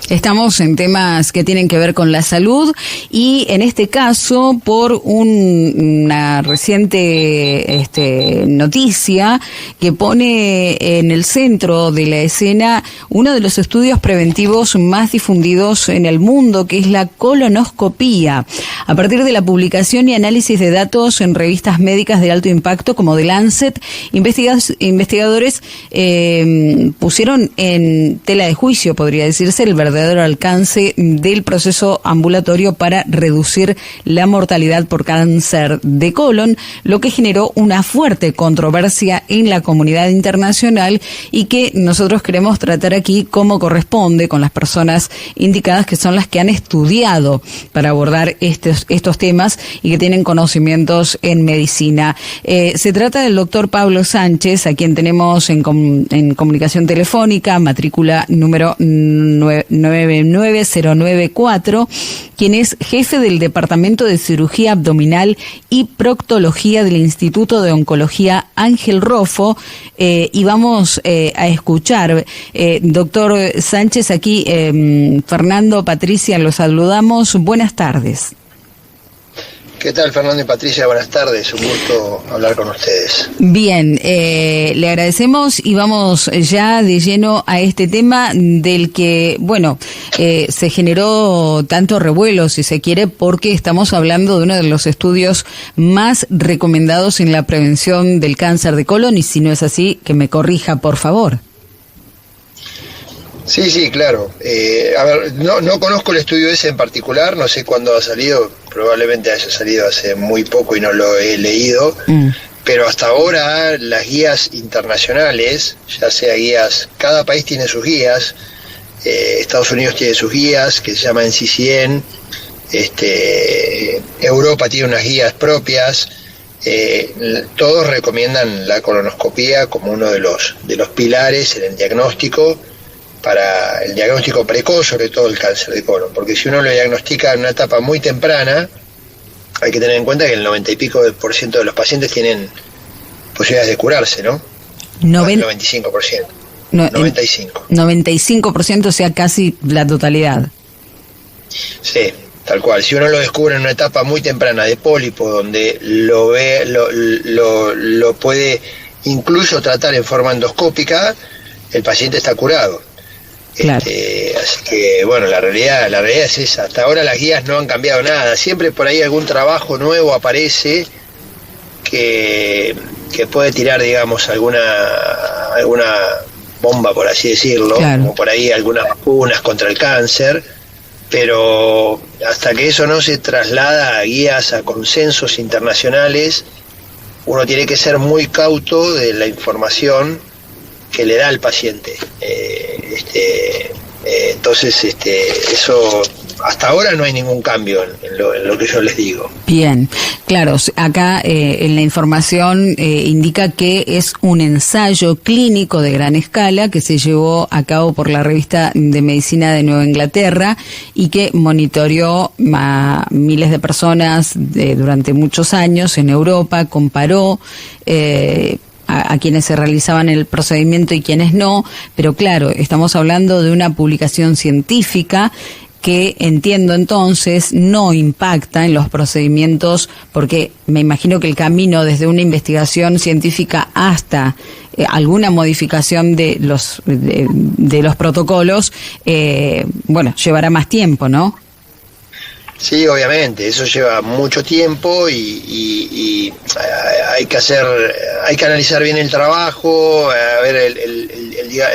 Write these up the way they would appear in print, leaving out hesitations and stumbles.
Estamos en temas que tienen que ver con la salud y en este caso por una reciente noticia que pone en el centro de la escena uno de los estudios preventivos más difundidos en el mundo, que es la colonoscopía. A partir de la publicación y análisis de datos en revistas médicas de alto impacto como The Lancet, investigadores pusieron en tela de juicio, podría decirse, el verdadero alcance del proceso ambulatorio para reducir la mortalidad por cáncer de colon, lo que generó una fuerte controversia en la comunidad internacional y que nosotros queremos tratar aquí como corresponde con las personas indicadas, que son las que han estudiado para abordar estos temas y que tienen conocimientos en medicina. Se trata del doctor Pablo Sánchez, a quien tenemos en comunicación telefónica, matrícula número 99094, quien es jefe del Departamento de Cirugía Abdominal y Proctología del Instituto de Oncología Ángel Roffo, y vamos a escuchar. Doctor Sánchez, aquí Fernando, Patricia, los saludamos. Buenas tardes. ¿Qué tal, Fernando y Patricia? Buenas tardes, un gusto hablar con ustedes. Bien, le agradecemos y vamos ya de lleno a este tema del que, se generó tanto revuelo, si se quiere, porque estamos hablando de uno de los estudios más recomendados en la prevención del cáncer de colon, y si no es así, que me corrija, por favor. Sí, claro. No conozco el estudio ese en particular, no sé cuándo ha salido, probablemente haya salido hace muy poco y no lo he leído, pero hasta ahora las guías internacionales, ya sea guías, cada país tiene sus guías, Estados Unidos tiene sus guías, que se llaman NCCN, Europa tiene unas guías propias, todos recomiendan la colonoscopía como uno de los pilares en el diagnóstico, para el diagnóstico precoz, sobre todo el cáncer de colon, porque si uno lo diagnostica en una etapa muy temprana, hay que tener en cuenta que el 90 y pico % de los pacientes tienen posibilidades de curarse, ¿no? El 95%. 95%, o sea, casi la totalidad. Sí, tal cual. Si uno lo descubre en una etapa muy temprana de pólipo, donde lo ve, lo puede incluso tratar en forma endoscópica, el paciente está curado. Claro. Así que la realidad es esa. Hasta ahora las guías no han cambiado nada. Siempre por ahí algún trabajo nuevo aparece que puede tirar, digamos, alguna bomba, por así decirlo, claro, como por ahí algunas vacunas contra el cáncer, pero hasta que eso no se traslada a guías, a consensos internacionales, uno tiene que ser muy cauto de la información que le da al paciente. Entonces, eso, hasta ahora no hay ningún cambio en lo que yo les digo. Bien, claro, acá en la información indica que es un ensayo clínico de gran escala que se llevó a cabo por la revista de Medicina de Nueva Inglaterra y que monitoreó a miles de personas durante muchos años en Europa, comparó a quienes se realizaban el procedimiento y quienes no, pero claro, estamos hablando de una publicación científica que entiendo entonces no impacta en los procedimientos, porque me imagino que el camino desde una investigación científica hasta alguna modificación de los protocolos, llevará más tiempo, ¿no? Sí, obviamente, eso lleva mucho tiempo y hay que analizar bien el trabajo, a ver el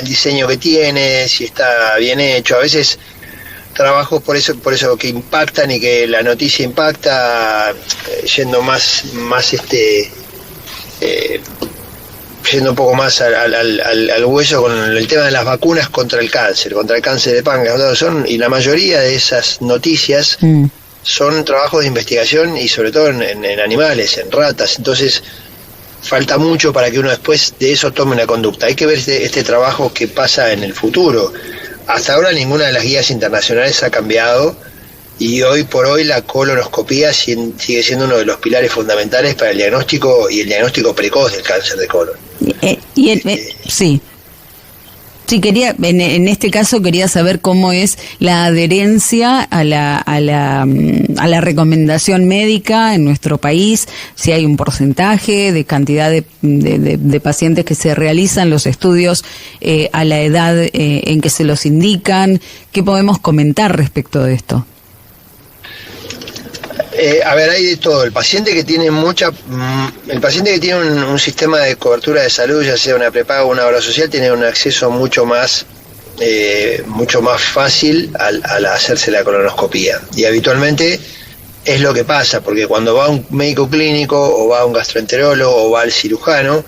diseño que tiene, si está bien hecho. A veces trabajos por eso que impactan y que la noticia impacta, yendo un poco más al hueso con el tema de las vacunas contra el cáncer de páncreas, y la mayoría de esas noticias son trabajos de investigación y sobre todo en animales, en ratas. Entonces falta mucho para que uno después de eso tome una conducta. Hay que ver este trabajo que pasa en el futuro. Hasta ahora ninguna de las guías internacionales ha cambiado y hoy por hoy la colonoscopía sigue siendo uno de los pilares fundamentales para el diagnóstico y el diagnóstico precoz del cáncer de colon. Sí. Sí, en este caso quería saber cómo es la adherencia a la recomendación médica en nuestro país, si hay un porcentaje de cantidad de pacientes que se realizan los estudios a la edad en que se los indican. ¿Qué podemos comentar respecto de esto? A ver, hay de todo. El paciente que tiene un sistema de cobertura de salud, ya sea una prepaga o una obra social, tiene un acceso mucho más fácil al hacerse la colonoscopía. Y habitualmente es lo que pasa, porque cuando va a un médico clínico o va a un gastroenterólogo o va al cirujano,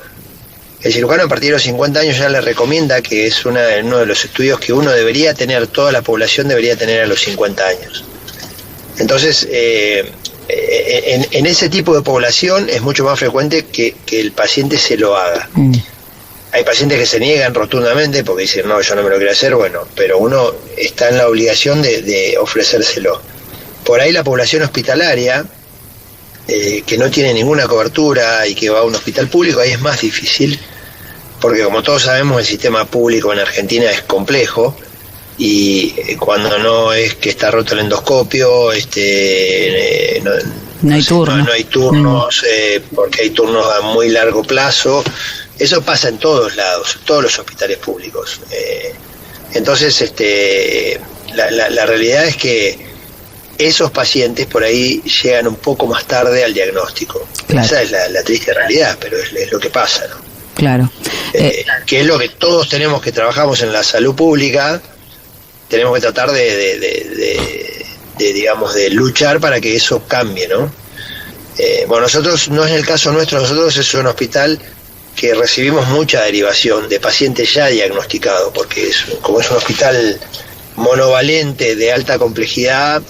el cirujano a partir de los 50 años ya le recomienda, que es uno de los estudios que uno debería tener, toda la población debería tener a los 50 años. Entonces, en ese tipo de población es mucho más frecuente que el paciente se lo haga. Hay pacientes que se niegan rotundamente porque dicen, no, yo no me lo quiero hacer, bueno, pero uno está en la obligación de ofrecérselo. Por ahí la población hospitalaria, que no tiene ninguna cobertura y que va a un hospital público, ahí es más difícil, porque como todos sabemos el sistema público en Argentina es complejo, y cuando no es que está roto el endoscopio, no hay turnos, porque hay turnos a muy largo plazo. Eso pasa en todos lados, todos los hospitales públicos. Entonces, la realidad es que esos pacientes por ahí llegan un poco más tarde al diagnóstico. Claro. Esa es la triste realidad, pero es lo que pasa, ¿no? Claro. Que es lo que todos tenemos que trabajamos en la salud pública. Tenemos que tratar de luchar para que eso cambie, ¿no? Bueno, nosotros, no es el caso nuestro, nosotros es un hospital que recibimos mucha derivación de pacientes ya diagnosticados, porque como es un hospital monovalente de alta complejidad,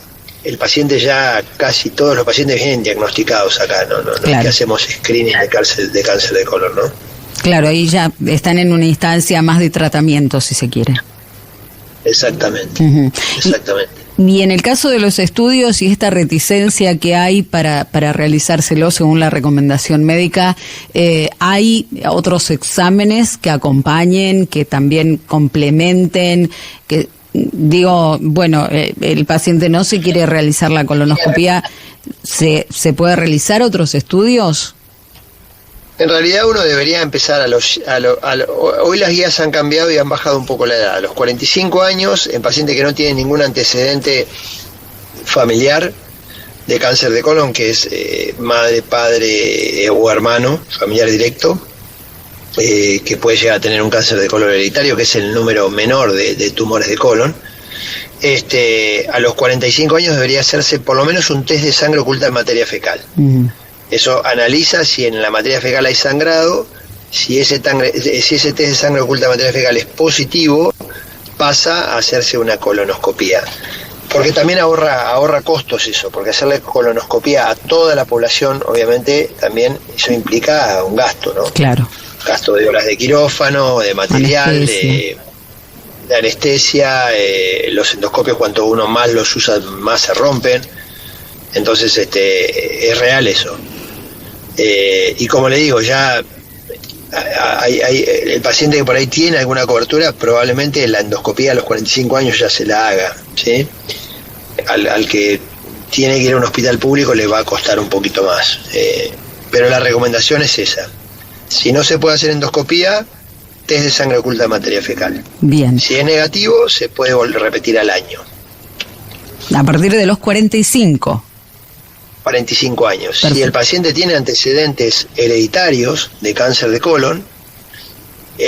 el paciente ya, casi todos los pacientes vienen diagnosticados acá, no claro. Es que hacemos screening de cáncer de colon, ¿no? Claro, ahí ya están en una instancia más de tratamiento, si se quiere. Exactamente, exactamente. Y en el caso de los estudios y esta reticencia que hay para realizárselo según la recomendación médica, ¿hay otros exámenes que acompañen, que también complementen, que digo, bueno, el paciente no se quiere realizar la colonoscopía, ¿se puede realizar otros estudios? En realidad uno debería empezar hoy las guías han cambiado y han bajado un poco la edad. A los 45 años, en pacientes que no tienen ningún antecedente familiar de cáncer de colon, que es madre, padre o hermano, familiar directo, que puede llegar a tener un cáncer de colon hereditario, que es el número menor de tumores de colon. A los 45 años debería hacerse por lo menos un test de sangre oculta en materia fecal. Eso analiza si en la materia fecal hay sangrado. Si ese test de sangre oculta en materia fecal es positivo, pasa a hacerse una colonoscopía. Porque también ahorra costos eso, porque hacerle colonoscopía a toda la población, obviamente, también eso implica un gasto, ¿no? Claro. Gasto de horas de quirófano, de material, de anestesia, los endoscopios, cuanto uno más los usa, más se rompen. Entonces, es real eso. Y como le digo, ya el paciente que por ahí tiene alguna cobertura, probablemente la endoscopía a los 45 años ya se la haga, ¿sí? Al que tiene que ir a un hospital público le va a costar un poquito más. Pero la recomendación es esa. Si no se puede hacer endoscopía, test de sangre oculta en materia fecal. Bien. Si es negativo, se puede repetir al año. A partir de los 45 años. Perfecto. Si el paciente tiene antecedentes hereditarios de cáncer de colon,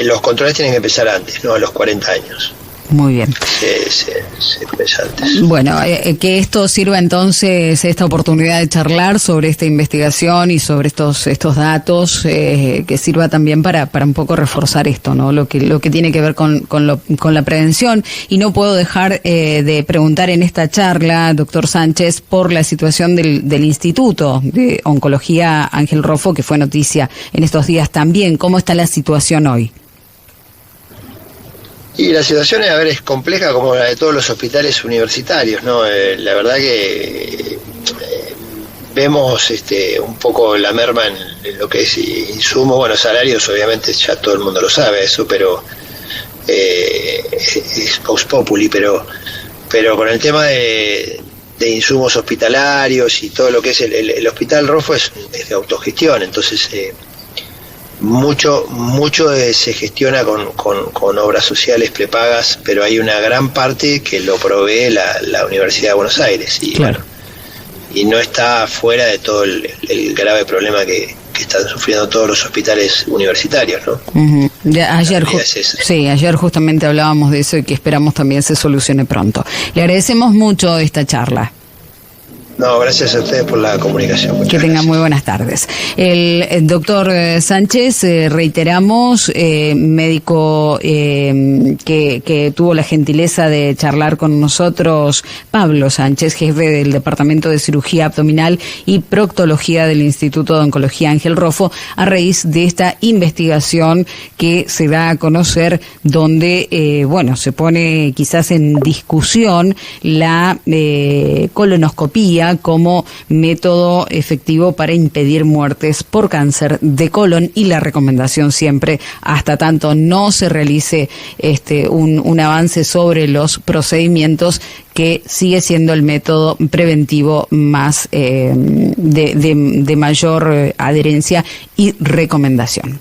los controles tienen que empezar antes, no a los 40 años. Muy bien. Se empieza antes. Bueno, que esto sirva entonces, esta oportunidad de charlar sobre esta investigación y sobre estos datos, que sirva también para un poco reforzar esto, ¿no? Lo que tiene que ver con la prevención. Y no puedo dejar de preguntar en esta charla, doctor Sánchez, por la situación del Instituto de Oncología Ángel Roffo, que fue noticia en estos días también. ¿Cómo está la situación hoy? Y la situación es compleja como la de todos los hospitales universitarios, ¿no? La verdad que vemos un poco la merma en lo que es insumos, bueno, salarios, obviamente ya todo el mundo lo sabe eso, pero es post populi, pero con el tema de insumos hospitalarios y todo lo que es el Hospital Rofo es de autogestión, entonces mucho se gestiona con obras sociales prepagas, pero hay una gran parte que lo provee la Universidad de Buenos Aires, y claro. Y no está fuera de todo el grave problema que están sufriendo todos los hospitales universitarios, ¿no? Uh-huh. Ayer justamente hablábamos de eso y que esperamos también se solucione pronto. Le agradecemos mucho esta charla. No, gracias a ustedes por la comunicación. Que tengan muy buenas tardes. El doctor Sánchez, reiteramos, médico que tuvo la gentileza de charlar con nosotros, Pablo Sánchez, jefe del Departamento de Cirugía Abdominal y Proctología del Instituto de Oncología Ángel Rofo, a raíz de esta investigación que se da a conocer, donde, se pone quizás en discusión la colonoscopía como método efectivo para impedir muertes por cáncer de colon, y la recomendación siempre, hasta tanto no se realice un avance sobre los procedimientos, que sigue siendo el método preventivo más de mayor adherencia y recomendación.